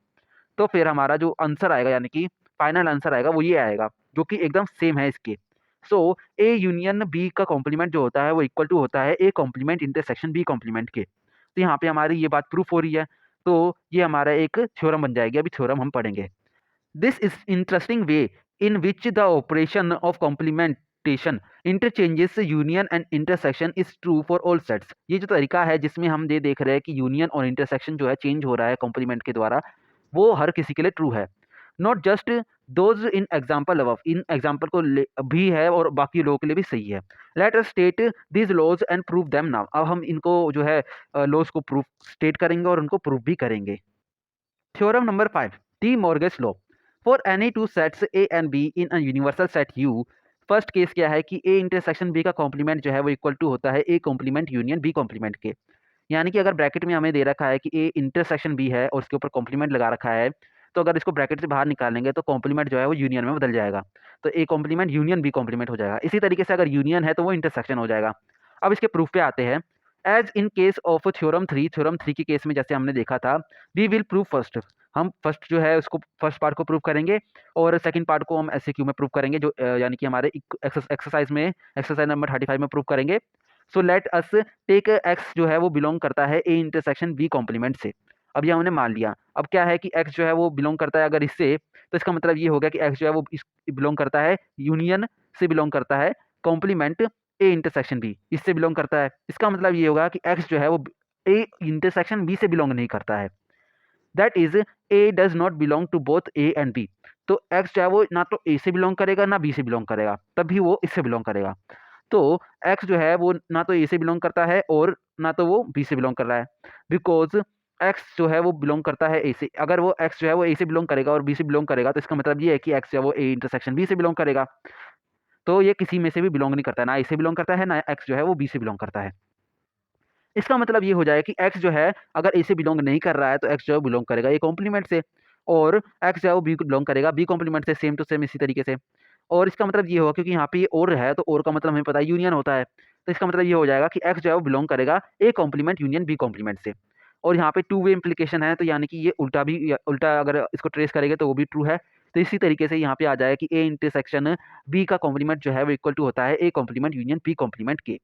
तो फिर हमारा जो आंसर आएगा यानी कि फाइनल आंसर आएगा वो ये आएगा, जो कि एकदम सेम है इसके। सो ए यूनियन बी का कॉम्प्लीमेंट जो होता है वो इक्वल टू होता है A complement intersection B complement के। तो यहाँ पे हमारी ये बात प्रूफ हो रही है, तो ये हमारा एक थ्योरम बन जाएगी, अभी थ्योरम हम पढ़ेंगे। This is interesting way in which the operation of complementation interchanges union and intersection is true for all sets. ये जो तरीका है जिसमें हम ये देख रहे हैं कि यूनियन और इंटरसेक्शन जो है चेंज हो रहा है कॉम्प्लीमेंट के द्वारा, वो हर किसी के लिए ट्रू है। Not just those in example above, in example को भी है और बाकी लोगों के लिए भी सही है। Let us state this laws and prove them now. अब हम इनको जो है लॉज को प्रूफ स्टेट करेंगे और उनको प्रूफ भी करेंगे। Theorem number 5, De Morgan's law. For any two sets A and B in a universal set U, first case क्या है कि ए इंटरसेक्शन बी का कॉम्प्लीमेंट जो है वो इक्वल टू होता है A complement union B complement के। यानी कि अगर ब्रैकेट में हमें दे रखा है कि ए इंटरसेक्शन बी है और उसके ऊपर कॉम्प्लीमेंट लगा रखा है, तो अगर इसको ब्रैकेट से बाहर निकालेंगे तो कॉम्प्लीमेंट जो है वो यूनियन में बदल जाएगा, तो A complement union B complement हो जाएगा। इसी तरीके से अगर यूनियन है तो वो इंटरसेक्शन हो जाएगा। अब इसके प्रूफ पे आते हैं। As in case of theorem 3 के केस में जैसे हमने देखा था, वी विल प्रूव फर्स्ट, हम फर्स्ट जो है उसको फर्स्ट पार्ट को प्रूव करेंगे और सेकंड पार्ट को हम एससीक्यू में प्रूव करेंगे, जो यानी कि हमारे एक्सरसाइज नंबर 35 में प्रूव करेंगे। So let us take x जो है वो बिलोंग करता है ए इंटरसेक्शन बी कॉम्प्लीमेंट से। अब ये हमने मान लिया। अब क्या है कि एक्स जो है वो बिलोंग करता है अगर इससे, तो इसका मतलब ये हो गया कि एक्स जो है वो बिलोंग करता है यूनियन से, बिलोंग करता है कॉम्प्लीमेंट ए इंटरसेक्शन बी, इससे बिलोंग करता है। इसका मतलब ये होगा कि एक्स जो है वो ए इंटरसेक्शन बी से बिलोंग नहीं करता है। That is A does not belong to both A and B. तो एक्स जो है वो ना तो ए से बिलोंग करेगा ना बी से बिलोंग करेगा, तभी वो इससे बिलोंग करेगा। तो एक्स जो है वो ना तो ए से बिलोंग करता है और ना तो वो बी से बिलोंग कर रहा है, बिकॉज एक्स जो है वो बिलोंग करता है ए से। अगर वो एक्स जो है वो ए से बिलोंग करेगा और बी से बिलोंग करेगा, तो इसका मतलब ये है कि एक्स जो है वो ए इंटरसेक्शन बी से बिलोंग करेगा। तो ये किसी में से भी बिलोंग नहीं करता है, ना ए से बिलोंग करता है ना एक्स जो है वो बी से बिलोंग करता है। इसका मतलब ये हो जाएगा कि एक्स जो है अगर ए से बिलोंग नहीं कर रहा है तो एक्स जो है बिलोंग करेगा ए कॉम्प्लीमेंट से, और एक्स जो है वो बी को बिलोंग करेगा बी कॉम्प्लीमेंट से, सेम टू सेम इसी तरीके से। और इसका मतलब ये होगा क्योंकि यहाँ पे ये और है, तो और का मतलब हमें पता है यूनियन होता है, तो इसका मतलब ये हो जाएगा कि एक्स जो है वो बिलोंग करेगा A complement union B complement से। और यहाँ पे टू वे इम्प्लीकेशन है, तो यानी कि ये उल्टा भी, उल्टा अगर इसको ट्रेस करेंगे तो वो भी ट्रू है। तो इसी तरीके से यहाँ पे आ जाएगा कि ए इंटरसेक्शन बी का कॉम्प्लीमेंट जो है वो इक्वल टू होता है A complement union B complement के।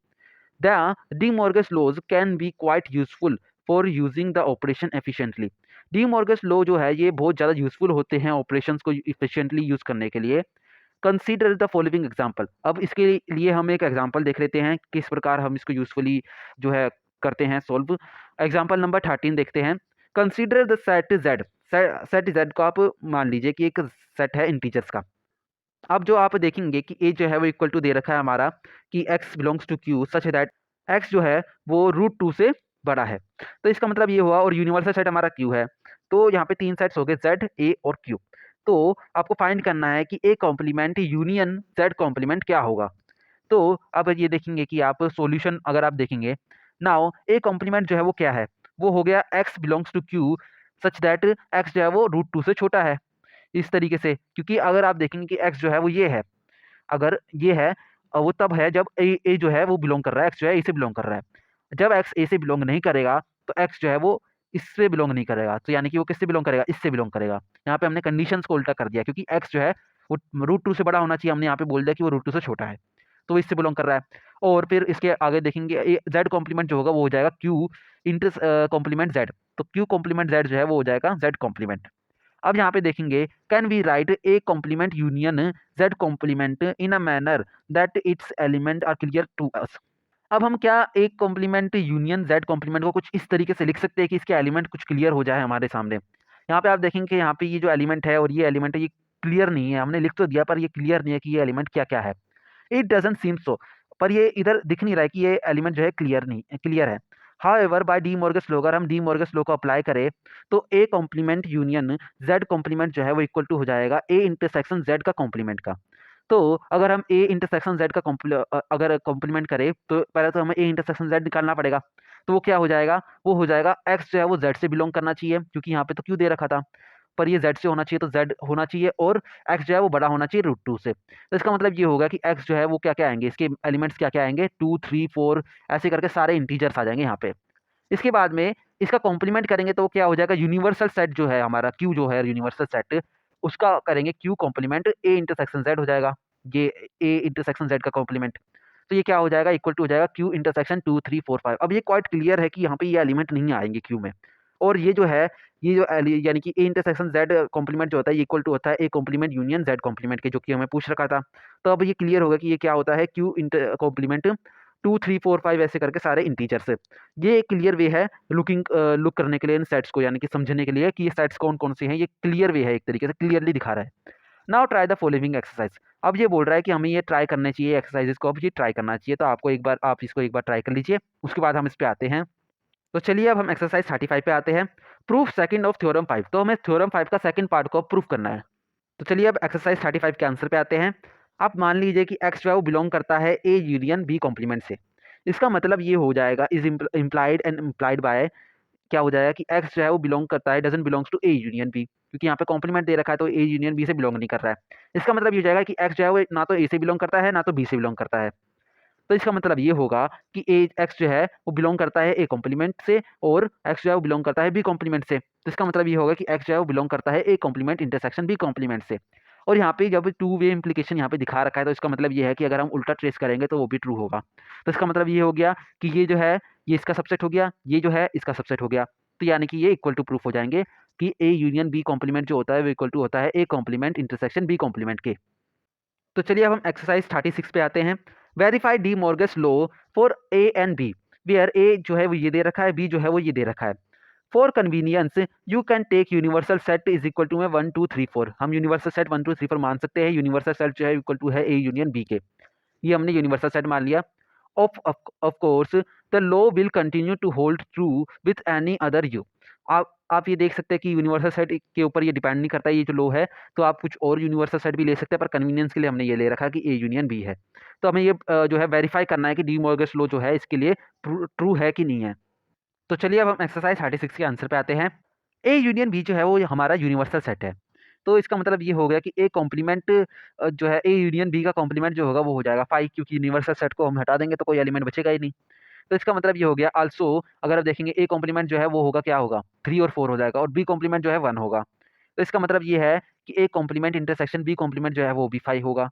The De Morgan's laws can be quite useful for using the operation efficiently. De Morgan's law जो है ये बहुत ज़्यादा यूजफुल होते हैं ऑपरेशंस को efficiently यूज करने के लिए। Consider the following example. अब इसके लिए हम एक एग्जाम्पल देख लेते हैं किस प्रकार हम इसको यूजफुली जो है करते हैं सॉल्व। एग्जाम्पल नंबर 13 देखते हैं। Consider the set Z. Set Z को आप मान लीजिए कि एक सेट है इंटीजर्स का। अब जो आप देखेंगे कि ए जो है वो इक्वल टू दे रखा है हमारा कि x belongs to q such that x जो है वो √2 से बड़ा है। तो इसका मतलब ये हुआ, और यूनिवर्सल सेट हमारा q है। तो यहाँ पे 3 सेट्स हो गए z, a और q। तो आपको फाइंड करना है कि a complement union z complement क्या होगा। तो अब ये देखेंगे कि आप सॉल्यूशन अगर आप देखेंगे, नाउ a कॉम्प्लीमेंट जो है वो क्या है, वो हो गया x belongs to q such that x जो है वो √2 से छोटा है। इस तरीके से, क्योंकि अगर आप देखेंगे कि x जो है वो ये है, अगर ये है वो तब है जब ए जो है वो बिलोंग कर रहा है, एक्स जो है ए से बिलोंग कर रहा है। जब एक्स ए से बिलोंग नहीं करेगा तो एक्स जो है वो इससे बिलोंग नहीं करेगा, तो यानी कि वो किससे बिलोंग करेगा, इससे बिलोंग करेगा। यहाँ पे हमने कंडीशंस को उल्टा कर दिया, क्योंककि एक्स जो है वो √2 से बड़ा होना चाहिए, हमने यहाँ पे बोल दिया कि वो √2 से छोटा है। तो इससे बिलोंग कर रहा है। और फिर इसके आगे देखेंगे जेड कॉम्प्लीमेंट जो होगा वो हो जाएगा क्यू इंटर कॉम्प्लीमेंट जेड, तो क्यू कॉम्प्लीमेंट जेड जो है वो हो जाएगा जेड कॉम्प्लीमेंट। अब यहाँ पे देखेंगे can we write A complement union Z complement in a manner that its element are clear to us. अब हम क्या एक कॉम्प्लीमेंट यूनियन जेड कॉम्प्लीमेंट को कुछ इस तरीके से लिख सकते हैं कि इसके एलिमेंट कुछ क्लियर हो जाए हमारे सामने। यहाँ पे आप देखेंगे यहाँ पे ये जो एलिमेंट है और ये एलिमेंट है ये क्लियर नहीं है, हमने लिख तो दिया पर ये क्लियर नहीं है कि ये एलिमेंट क्या क्या है। इट डजंट सीम सो, पर ये इधर दिख नहीं रहा है कि ये एलिमेंट जो है क्लियर है। However by De Morgan's law, अगर हम डी मॉर्गस लॉ को अप्लाई करें तो A complement union Z complement जो है वो इक्वल टू हो जाएगा ए इंटरसेक्शन जेड का कॉम्प्लीमेंट का। तो अगर हम ए इंटरसेक्शन जेड का अगर कॉम्प्लीमेंट करें तो पहले तो हमें ए इंटरसेक्शन जेड निकालना पड़ेगा। तो वो क्या हो जाएगा, वो हो जाएगा एक्स जो है वो जेड से बिलोंग करना चाहिए, क्योंकि यहाँ पे तो क्यों दे रखा था, पर ये जेड से होना चाहिए तो जेड होना चाहिए, और एक्स जो है वो बड़ा होना चाहिए √2 से। तो इसका मतलब ये होगा कि एक्स जो है वो क्या क्या आएंगे, इसके एलिमेंट्स क्या क्या आएंगे 2 3 4 ऐसे करके सारे इंटीजर्स आ जाएंगे यहाँ पे। इसके बाद में इसका कॉम्प्लीमेंट करेंगे तो क्या हो जाएगा, यूनिवर्सल सेट जो है हमारा क्यू जो है यूनिवर्सल सेट, उसका करेंगे Q complement A intersection Z हो जाएगा, ये ए इंटरसेक्शन जेड का कॉम्प्लीमेंट। तो ये क्या हो जाएगा, इक्वल टू हो जाएगा क्यू इंटरसेक्शन 2 3 4 5। अब ये क्वाइट क्लियर है कि यहाँ पे ये एलिमेंट नहीं आएंगे क्यू में, और ये जो है ये जो यानी कि ए इंटरसेक्शन जेड कॉम्प्लीमेंट जो होता है ये इक्वल टू होता है A complement union Z complement के, जो कि हमें पूछ रखा था। तो अब ये क्लियर होगा कि ये क्या होता है, क्यू इंटर कॉम्प्लीमेंट 2 3 4 5 ऐसे करके सारे इंटीजर से। ये एक क्लियर वे है लुक करने के लिए इन सेट्स को, यानी कि समझने के लिए कि ये सेट्स कौन कौन से हैं, ये क्लियर वे है, एक तरीके से क्लियरली दिखा रहा है। Now try the following exercise. अब ये बोल रहा है कि हमें ये ट्राई करने चाहिए एक्सरसाइजेस को, अब ये ट्राई करना चाहिए, तो आपको एक बार आप इसको एक बार ट्राई कर लीजिए, उसके बाद हम इस पे आते हैं। तो चलिए अब हम एक्सरसाइज 35 पे आते हैं। प्रूफ सेकंड ऑफ थ्योरम 5, तो हमें थ्योरम 5 का सेकंड पार्ट को प्रूफ करना है। तो चलिए अब एक्सरसाइज 35 के आंसर पे आते हैं। आप मान लीजिए कि एक्स जो है वो बिलोंग करता है ए यूनियन बी कॉम्प्लीमेंट से। इसका मतलब ये हो जाएगा is implied and implied by, क्या हो जाएगा कि एक्स जो है वो बिलोंग करता है doesn't belongs to A union B, क्योंकि यहाँ पे कॉम्प्लीमेंट दे रखा है तो ए यूनियन बी से बिलोंग नहीं कर रहा है। इसका मतलब ये हो जाएगा कि एक्स जो है वो ना तो ए से बिलोंग करता है ना तो बी से बिलोंग करता है। तो इसका मतलब ये होगा कि ए एक्स जो है वो बिलोंग करता है ए कॉम्प्लीमेंट से, और एक्स जो है वो बिलोंग करता है बी कॉम्प्लीमेंट से। तो इसका मतलब ये होगा कि एक्स जो है वो बिलोंग करता है A complement intersection B complement से। और यहाँ पे जब टू वे इम्प्लीकेशन यहाँ पे दिखा रखा है तो इसका मतलब ये है कि अगर हम उल्टा ट्रेस करेंगे तो वो भी ट्रू होगा। तो इसका मतलब ये हो गया कि ये जो है ये इसका सबसेट हो गया, ये जो है इसका सबसेट हो गया। तो यानी कि ये इक्वल टू प्रूफ हो जाएंगे कि ए यूनियन बी कॉम्प्लीमेंट जो होता है वो इक्वल टू होता है A complement intersection B complement के। तो चलिए अब हम एक्सरसाइज 36 पे आते हैं। Verify De Morgan's law for A and B, where A जो है वो ये दे रखा है, बी जो है वो ये दे रखा है। For convenience you can take universal set is equal to में 1 2 3 4, हम यूनिवर्सल सेट 1 2 3 4 मान सकते हैं। यूनिवर्सल सेट जो है इक्वल टू है ए यूनियन बी के, ये हमने यूनिवर्सल सेट मान लिया। Of course the law will continue to hold true with any other U. आप ये देख सकते हैं कि यूनिवर्सल सेट के ऊपर ये डिपेंड नहीं करता, ये जो लॉ है, तो आप कुछ और यूनिवर्सल सेट भी ले सकते हैं, पर कन्वीनियंस के लिए हमने ये ले रखा कि ए यूनियन बी है। तो हमें ये जो है वेरीफाई करना है कि डी मॉर्गस लॉ जो है इसके लिए ट्रू है कि नहीं है। तो चलिए अब हम एक्सरसाइज 36 के आंसर पे आते हैं। ए यूनियन बी जो है वो हमारा यूनिवर्सल सेट है। तो इसका मतलब ये हो गया कि ए कॉम्प्लीमेंट जो है ए यूनियन बी का कॉम्प्लीमेंट जो होगा वो हो जाएगा 5, क्योंकि यूनिवर्सल सेट को हम हटा देंगे तो कोई एलिमेंट बचेगा ही नहीं। तो इसका मतलब ये हो गया आल्सो, अगर आप देखेंगे ए कॉम्प्लीमेंट जो है वो होगा क्या होगा 3 और 4 हो जाएगा, और बी कॉम्प्लीमेंट जो है 1 होगा। तो इसका मतलब ये है कि A complement intersection B complement जो है वो भी 5 होगा।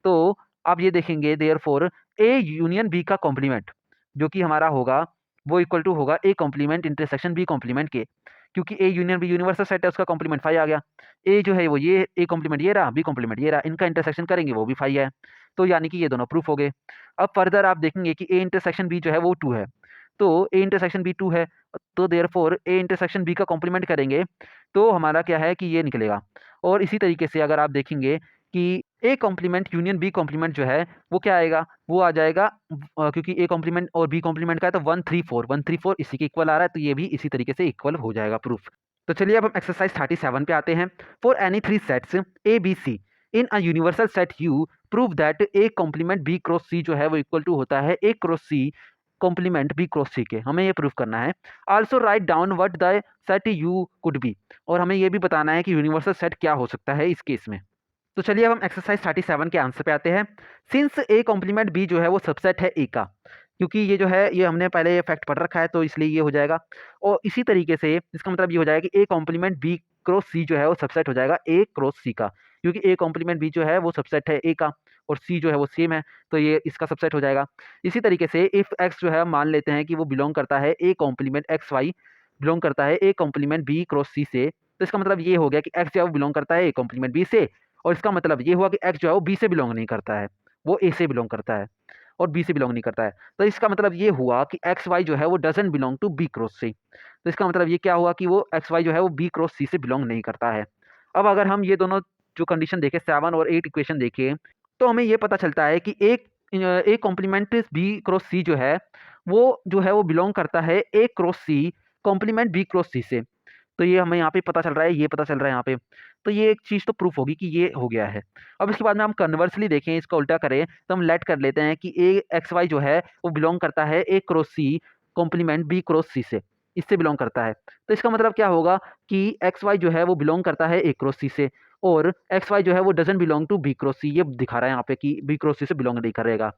तो आप ये देखेंगे देयरफॉर ए यूनियन बी का कॉम्प्लीमेंट जो कि हमारा होगा वो इक्वल टू होगा A complement intersection B complement के, क्योंकि A union B universal set है उसका कॉम्प्लीमेंट 5 आ गया। ए जो है वो ये ए कॉम्प्लीमेंट ये रहा, बी कॉम्प्लीमेंट ये रहा, इनका इंटरसेक्शन करेंगे वो भी 5 है। तो यानी कि ये दोनों प्रूफ हो गए। अब फर्दर आप देखेंगे कि ए इंटरसेक्शन बी जो है वो 2 है, तो ए इंटरसेक्शन बी 2 है, तो देयरफॉर ए इंटरसेक्शन बी का कॉम्प्लीमेंट करेंगे तो हमारा क्या है कि ये निकलेगा। और इसी तरीके से अगर आप देखेंगे कि A complement union B complement जो है वो क्या आएगा, वो आ जाएगा क्योंकि ए कॉम्प्लीमेंट और बी कॉम्प्लीमेंट का है तो 1 3 4 1 3 4 इसी के इक्वल आ रहा है, तो ये भी इसी तरीके से इक्वल हो जाएगा प्रूफ। तो चलिए अब हम एक्सरसाइज 37 पे आते हैं। For any 3 sets A B C in a universal set U prove that A complement B cross C जो है वो इक्वल टू होता है A cross C complement B cross C के, हमें ये प्रूफ करना है। Also write down what the set U could be, और हमें ये भी बताना है कि यूनिवर्सल सेट क्या हो सकता है इस केस में। तो चलिए अब हम एक्सरसाइज 37 के आंसर पे आते हैं। सिंस ए कॉम्प्लीमेंट बी जो है वो सबसेट है ए का, क्योंकि ये जो है ये हमने पहले फैक्ट पढ़ रखा है तो इसलिए ये हो जाएगा। और इसी तरीके से इसका मतलब ये हो जाएगा कि A complement B cross C जो है वो सबसेट हो जाएगा ए क्रॉस सी का, क्योंकि ए कॉम्प्लीमेंट बी जो है वो सबसेट है ए का और सी जो है वो सेम है, तो ये इसका सबसेट हो जाएगा। इसी तरीके से इफ एक्स जो है हम मान लेते हैं कि वो बिलोंग करता है A complement x y belong करता है A complement B cross C से, तो इसका मतलब ये हो गया कि एक्स जो है वो बिलोंग करता है ए कॉम्प्लीमेंट बी से, और इसका मतलब ये हुआ कि एक्स जो है वो बी से बिलोंग नहीं करता है, वो ए से बिलोंग करता है और बी से बिलोंग नहीं करता है। तो इसका मतलब ये हुआ कि एक्स वाई जो है वो doesn't belong to B cross C. तो इसका मतलब ये क्या हुआ कि वो एक्स वाई जो है वो बी क्रॉस सी से बिलोंग नहीं करता है। अब अगर हम ये दोनों जो कंडीशन देखें 7 और 8 इक्वेशन देखें, तो हमें ये पता चलता है कि A complement B cross C जो है वो बिलोंग करता है A cross C complement B cross C से। तो ये हमें यहाँ पे पता चल रहा है, ये पता चल रहा है यहाँ पे। तो ये एक चीज़ तो प्रूफ होगी कि ये हो गया है। अब इसके बाद में हम कन्वर्सली देखें, इसका उल्टा करें, तो हम लेट कर लेते हैं कि ए एक्स वाई जो है वो बिलोंग करता है A cross C complement B cross C से, इससे बिलोंग करता है। तो इसका मतलब क्या होगा कि एक्स वाई जो है वो बिलोंग करता है ए क्रॉस सी से, और एक्स वाई जो है वो doesn't belong to B cross C. ये दिखा रहा है यहाँ पे कि बी क्रॉस सी से बिलोंग नहीं करेगा,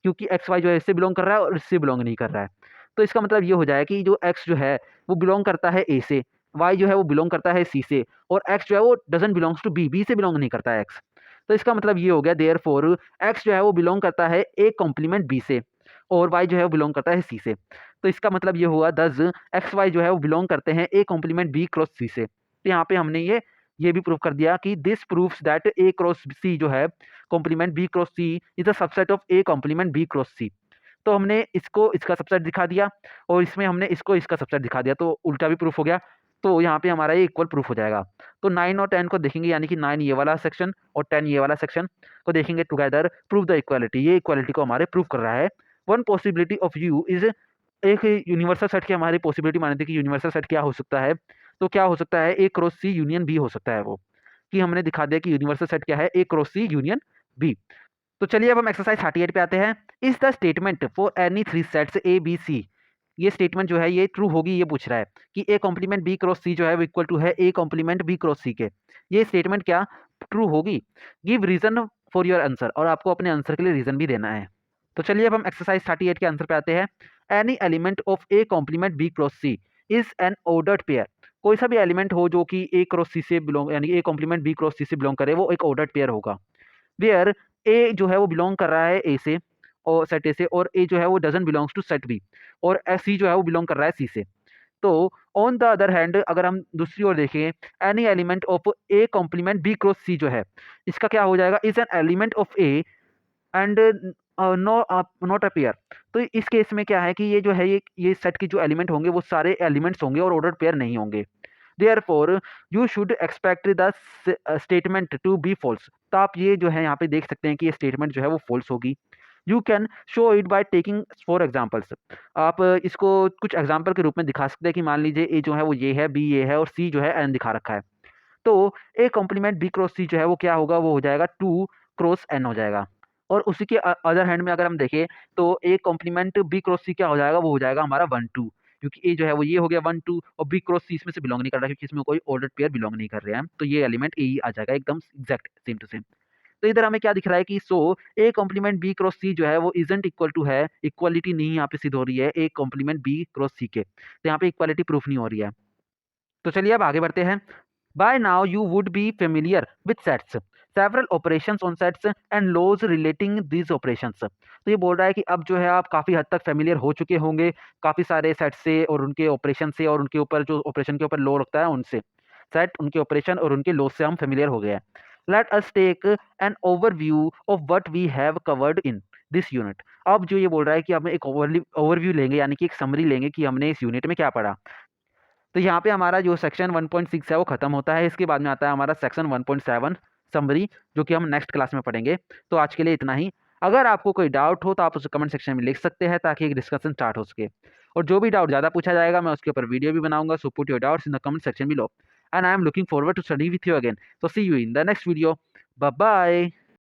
क्योंकि एक्स वाई जो है इससे बिलोंग कर रहा है और इससे बिलोंग नहीं कर रहा है। तो इसका मतलब ये हो जाए कि जो एक्स जो है वो बिलोंग करता है ए से, वाई जो है वो बिलोंग करता है सी से, और एक्स जो है वो doesn't belongs to B, B से बिलोंग नहीं करता है एक्स। तो इसका मतलब ये हो गया देयरफॉर एक्स जो है वो बिलोंग करता है ए कॉम्प्लीमेंट बी से, और वाई जो है वो बिलोंग करता है सी से। तो इसका मतलब ये हुआ दस एक्स वाई जो है वो बिलोंग करते हैं ए कॉम्प्लीमेंट बी क्रॉस सी से। तो यहाँ पे हमने ये भी प्रूव कर दिया कि this proves that A cross C जो है complement B cross C is a subset of A complement B cross C. तो हमने इसको इसका सबसेट दिखा दिया और इसमें हमने इसको इसका सबसेट दिखा दिया, तो उल्टा भी प्रूफ हो गया। तो यहाँ पे हमारा ये इक्वल प्रूफ हो जाएगा। तो 9 और 10 को देखेंगे, यानी कि 9 ये वाला सेक्शन और 10 ये वाला सेक्शन को देखेंगे टुगेदर, प्रूव द इक्वालिटी। ये इक्वालिटी को हमारे प्रूव कर रहा है। One possibility of you is, एक यूनिवर्सल सेट की हमारी पॉसिबिलिटी मानी थी कि यूनिवर्सल सेट क्या हो सकता है, तो क्या हो सकता है A cross C union B हो सकता है वो, कि हमने दिखा दिया कि यूनिवर्सल सेट क्या है, A cross C union B. तो चलिए अब हम एक्सरसाइज 38 पे आते हैं। Is the statement for any three sets A B C, ये स्टेटमेंट जो है ये ट्रू होगी, ये पूछ रहा है कि A complement B cross C जो है वो इक्वल टू है A complement B cross C के। ये स्टेटमेंट क्या ट्रू होगी? Give reason for your answer, और आपको अपने आंसर के लिए रीजन भी देना है। तो चलिए अब हम एक्सरसाइज 38 के आंसर पे आते हैं। Any element of A complement B cross C is an ordered pair, कोई सा भी एलिमेंट हो जो कि ए क्रॉस सी से बिलोंग, यानी ए कॉम्प्लीमेंट बी क्रॉस सी से बिलोंग करे, वो एक ऑर्डर्ड पेयर होगा। वेयर ए जो है वो बिलोंग कर रहा है ए से और सेट ए से, और ए जो है वो doesn't belongs to set B, और सी जो है वो बिलोंग कर रहा है सी से। तो ऑन द अदर हैंड अगर हम दूसरी ओर देखें, any element of A complement B cross C जो है, इसका क्या हो जाएगा, is an element of A and not a pair. तो इस केस में क्या है कि ये जो है ये सेट के जो एलिमेंट होंगे वो सारे एलिमेंट्स होंगे और ऑर्डर्ड पेयर नहीं होंगे। Therefore, you should expect the statement to be false। तो आप ये जो है यहाँ पे देख सकते हैं कि ये स्टेटमेंट जो है वो false होगी। You can show it by taking 4 examples। आप इसको कुछ एग्जाम्पल के रूप में दिखा सकते हैं कि मान लीजिए ए जो है वो ये है, बी ये है और सी जो है एन दिखा रखा है। तो A complement B cross C जो है वो क्या होगा, वो हो जाएगा 2 क्रॉस एन हो जाएगा। और उसी के अदर हैंड में अगर हम देखें तो ए कॉम्प्लीमेंट बी क्रॉस सी क्या हो जाएगा, वो हो जाएगा हमारा 1 2, क्योंकि ए जो है वो ये हो गया 1 2 और बी क्रॉस सी इसमें से बिलोंग नहीं कर रहा, क्योंकि इसमें कोई ऑर्डर्ड पेयर बिलोंग नहीं कर रहे हैं, तो ये एलिमेंट ए ही आ जाएगा एकदम एग्जैक्ट सेम टू सेम। तो इधर हमें क्या दिख रहा है कि सो ए कॉम्प्लीमेंट बी क्रॉस सी जो है वो इजंट इक्वल टू है, इक्वालिटी नहीं यहाँ पे सिद्ध हो रही है A complement B cross C के, तो यहाँ पे इक्वालिटी प्रूफ नहीं हो रही है। तो चलिए अब आगे बढ़ते हैं। By now you would be familiar with sets, several operations on sets and laws relating these operations। तो ये बोल रहा है कि अब जो है आप काफ़ी हद तक फेमिलियर हो चुके होंगे काफ़ी सारे सेट से और उनके ऑपरेशन से, और उनके ऊपर जो ऑपरेशन के ऊपर लॉ लगता है उनसे। सेट, उनके ऑपरेशन और उनके लॉ से हम फेमिलियर हो गए हैं। Let us take an overview of what we have covered in this unit. अब जो ये बोल रहा है कि हम एक ओवरव्यू लेंगे, यानी कि एक समरी लेंगे कि हमने इस यूनिट में क्या पढ़ा। तो यहाँ पे हमारा जो सेक्शन 1.6 है वो खत्म होता है। इसके बाद में आता है हमारा सेक्शन 1.7 समरी, जो कि हम नेक्स्ट क्लास में पढ़ेंगे। तो आज के लिए इतना ही। अगर आपको कोई डाउट हो तो आप उसे कमेंट सेक्शन में लिख सकते हैं, ताकि एक डिस्कशन स्टार्ट हो सके। और जो भी डाउट ज़्यादा पूछा जाएगा मैं उसके ऊपर वीडियो भी बनाऊंगा। So put your doubts in the comment section below and I am looking forward to study with you again. So see you in the next video. Bye bye.